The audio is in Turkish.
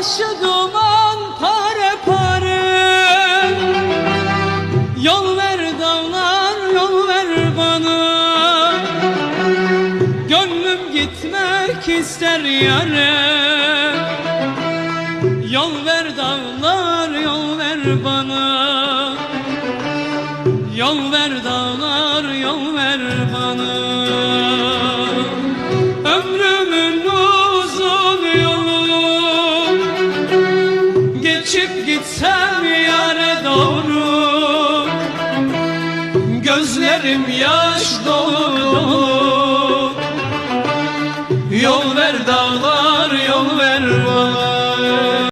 başı duman pare pare. Yol ver dağlar, yol ver bana. Gönlüm gitmek ister yâre. Yol ver dağlar, yol ver bana. Yol ver dağlar, yol ver bana. Ömrümün uzun yolu, geçip gitsem yâre doğru. Gözlerim yaş dolu dolu.